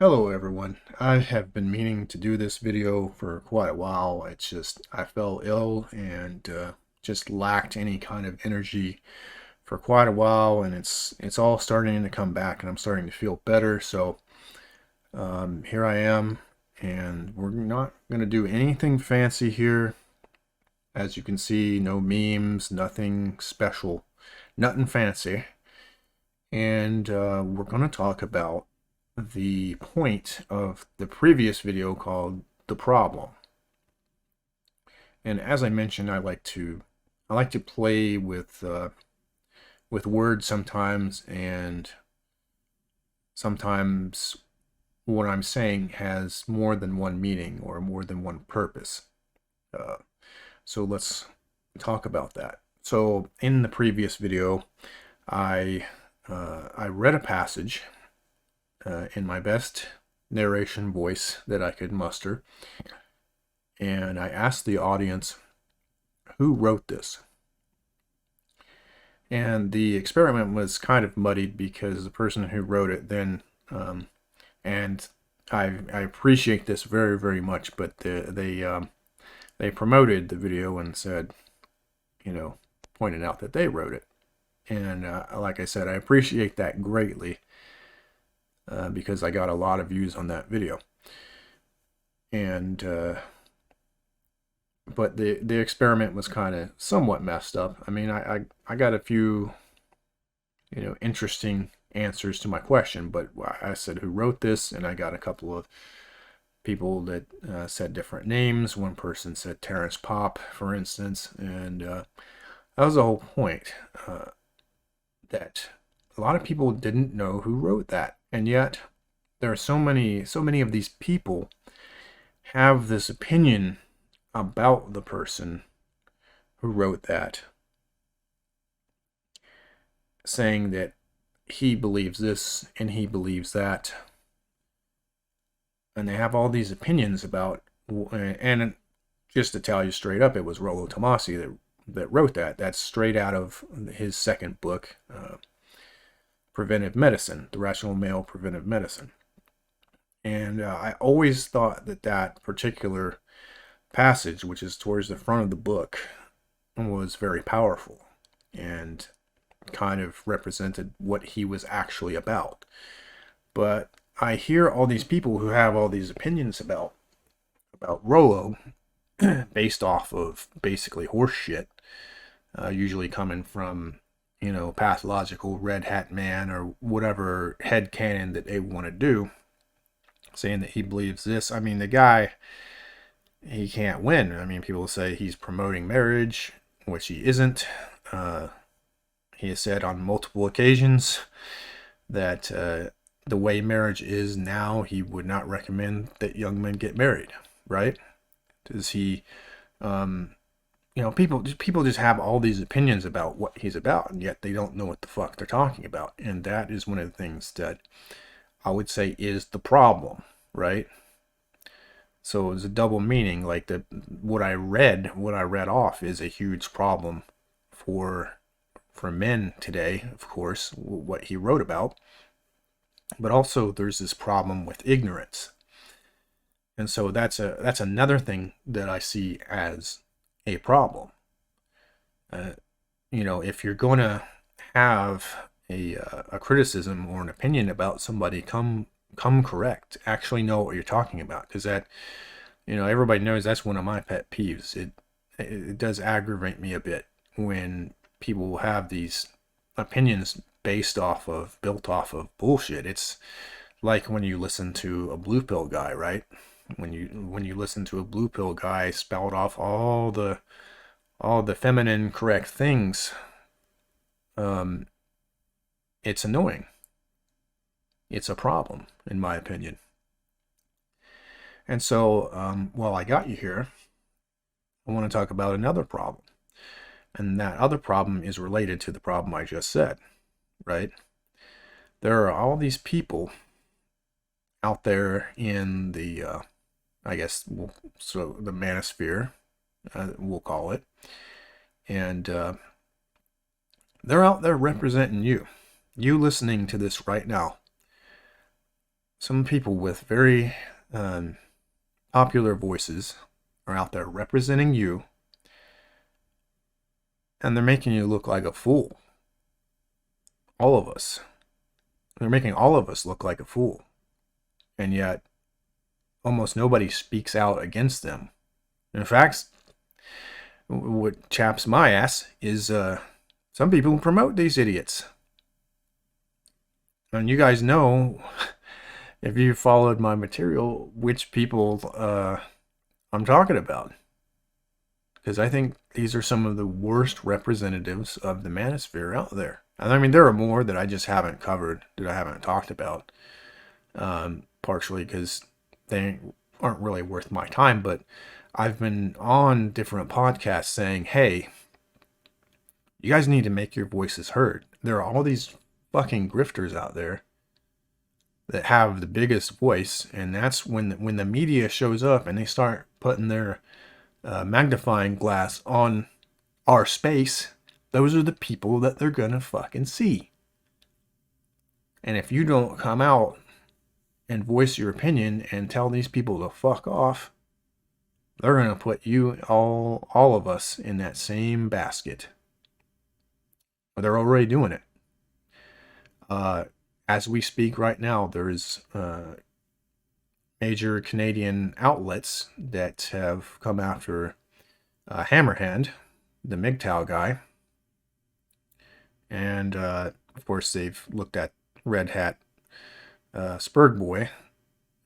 Hello everyone. I have been meaning to do this video for quite a while. It's just I fell ill and just lacked any kind of energy for quite a while, and it's all starting to come back, and I'm starting to feel better. So here I am, and we're not going to do anything fancy here. As you can see, no memes, nothing special, nothing fancy. And we're going to talk about the point of the previous video called the problem. And as I mentioned, I like to play with words sometimes, and sometimes what I'm saying has more than one meaning or more than one purpose. Uh, so let's talk about that. So in the previous video, I read a passage in my best narration voice that I could muster, and I asked the audience who wrote this. And the experiment was kind of muddied because the person who wrote it then, and I appreciate this very, very much, but they promoted the video and said, pointed out that they wrote it. And like I said, I appreciate that greatly because I got a lot of views on that video. And but the experiment was kind of somewhat messed up. I mean, I got a few interesting answers to my question, but I said who wrote this, and I got a couple of people that said different names. One person said Terrence Popp, for instance, and that was the whole point. That a lot of people didn't know who wrote that, and yet there are so many of these people have this opinion about the person who wrote that, saying that he believes this and he believes that, and they have all these opinions about. And just to tell you straight up, it was Rollo Tomassi that wrote that. That's straight out of his second book, Preventive Medicine, The Rational Male Preventive Medicine. And I always thought that particular passage, which is towards the front of the book, was very powerful and kind of represented what he was actually about. But I hear all these people who have all these opinions about Rollo based off of basically horse shit, usually coming from pathological red hat man or whatever headcanon that they want to do, saying that he believes this. I mean, the guy, he can't win. I mean, people say he's promoting marriage, which he isn't. He has said on multiple occasions that the way marriage is now, he would not recommend that young men get married, right? Does he, people just have all these opinions about what he's about, and yet they don't know what the fuck they're talking about. And that is one of the things that I would say is the problem, right? So it's a double meaning. Like what I read off is a huge problem for men today, of course, what he wrote about. But also there's this problem with ignorance. And so that's another thing that I see as a problem. If you're going to have a criticism or an opinion about somebody, come correct. Actually know what you're talking about, because that, everybody knows that's one of my pet peeves. It does aggravate me a bit when people have these opinions built off of bullshit. It's like when you listen to a blue pill guy, right? When you listen to a blue pill guy spout off all the feminine correct things, it's annoying. It's a problem, in my opinion. And so, while I got you here, I want to talk about another problem. And that other problem is related to the problem I just said, right? There are all these people out there in the, I guess, so the manosphere, we'll call it. And they're out there representing you. You listening to this right now. some people with very popular voices are out there representing you, and they're making you look like a fool. All of us. They're making all of us look like a fool. And yet, almost nobody speaks out against them. In fact, what chaps my ass is some people promote these idiots. And you guys know, if you followed my material, which people I'm talking about. Because I think these are some of the worst representatives of the manosphere out there. And I mean, there are more that I just haven't covered, that I haven't talked about. Partially because they aren't really worth my time, but I've been on different podcasts saying, hey, you guys need to make your voices heard. There are all these fucking grifters out there that have the biggest voice, and that's when the media shows up and they start putting their magnifying glass on our space. Those are the people that they're gonna fucking see. And if you don't come out and voice your opinion and tell these people to fuck off, they're gonna put you, all of us, in that same basket. But they're already doing it. As we speak right now, there's major Canadian outlets that have come after Hammerhand, the MGTOW guy. And of course, they've looked at Red Hat Spurg Boy.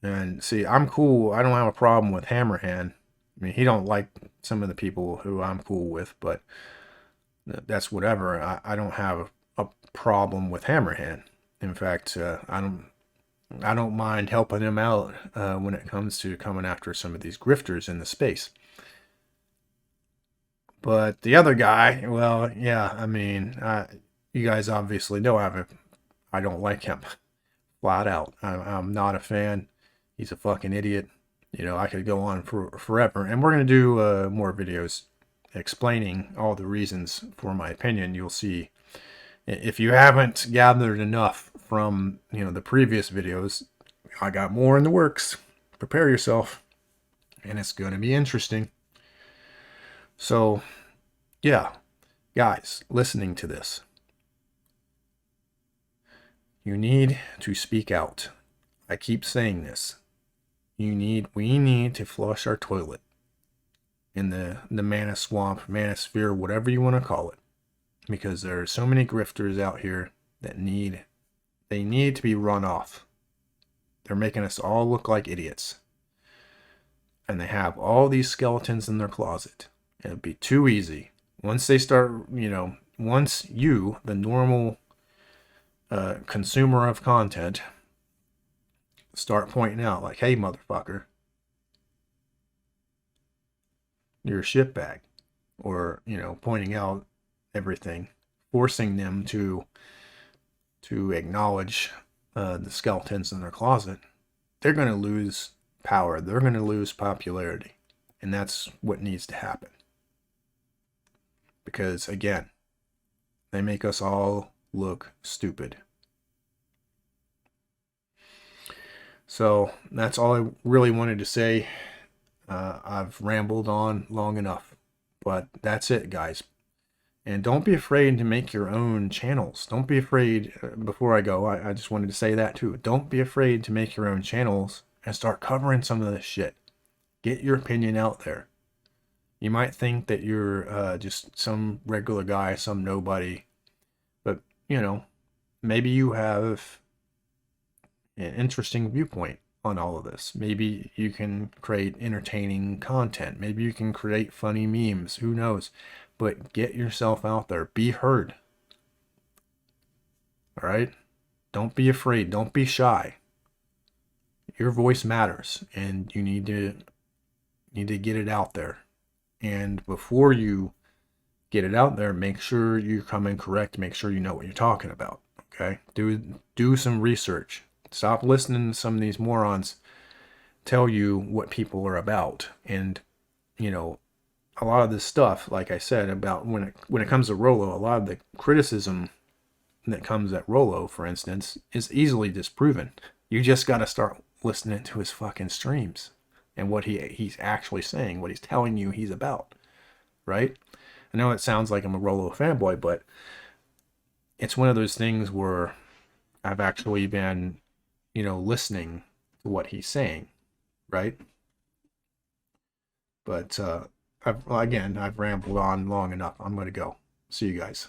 And see, I'm cool. I don't have a problem with Hammerhand. I mean, he don't like some of the people who I'm cool with, but that's whatever. I don't have a problem with Hammerhand. In fact, I don't mind helping him out when it comes to coming after some of these grifters in the space. But the other guy, well, yeah, I mean, you guys obviously know I don't like him. Flat out. I'm not a fan. He's a fucking idiot. You know, I could go on for forever. And we're going to do more videos explaining all the reasons for my opinion. You'll see. If you haven't gathered enough from, the previous videos, I got more in the works. Prepare yourself. And it's going to be interesting. So, yeah. Guys, listening to this. You need to speak out. I keep saying this. We need to flush our toilet in the mana swamp, manosphere, whatever you want to call it. Because there are so many grifters out here that need to be run off. They're making us all look like idiots. And they have all these skeletons in their closet. And it'd be too easy. Once they start, once you, the normal consumer of content, start pointing out like, hey, motherfucker, you're a shitbag. Or, pointing out everything, forcing them to acknowledge the skeletons in their closet, they're going to lose power. They're going to lose popularity. And that's what needs to happen. Because, again, they make us all look stupid. So that's all I really wanted to say. I've rambled on long enough. But that's it, guys. And don't be afraid to make your own channels. Don't be afraid, before I go, I just wanted to say that too. Don't be afraid to make your own channels and start covering some of this shit. Get your opinion out there. You might think that you're just some regular guy, some nobody. But, maybe you have an interesting viewpoint on all of this. Maybe you can create entertaining content. Maybe you can create funny memes. Who knows? But get yourself out there. Be heard. All right? Don't be afraid. Don't be shy. Your voice matters, and you need to get it out there. And before you get it out there, make sure you come in correct. Make sure you know what you're talking about. Okay? Do some research. Stop listening to some of these morons tell you what people are about. And, a lot of this stuff, like I said, about when it comes to Rollo, a lot of the criticism that comes at Rollo, for instance, is easily disproven. You just got to start listening to his fucking streams and what he's actually saying, what he's telling you he's about, right? I know it sounds like I'm a Rolo fanboy, but it's one of those things where I've actually been, listening to what he's saying, right? But I've rambled on long enough. I'm going to go. See you guys.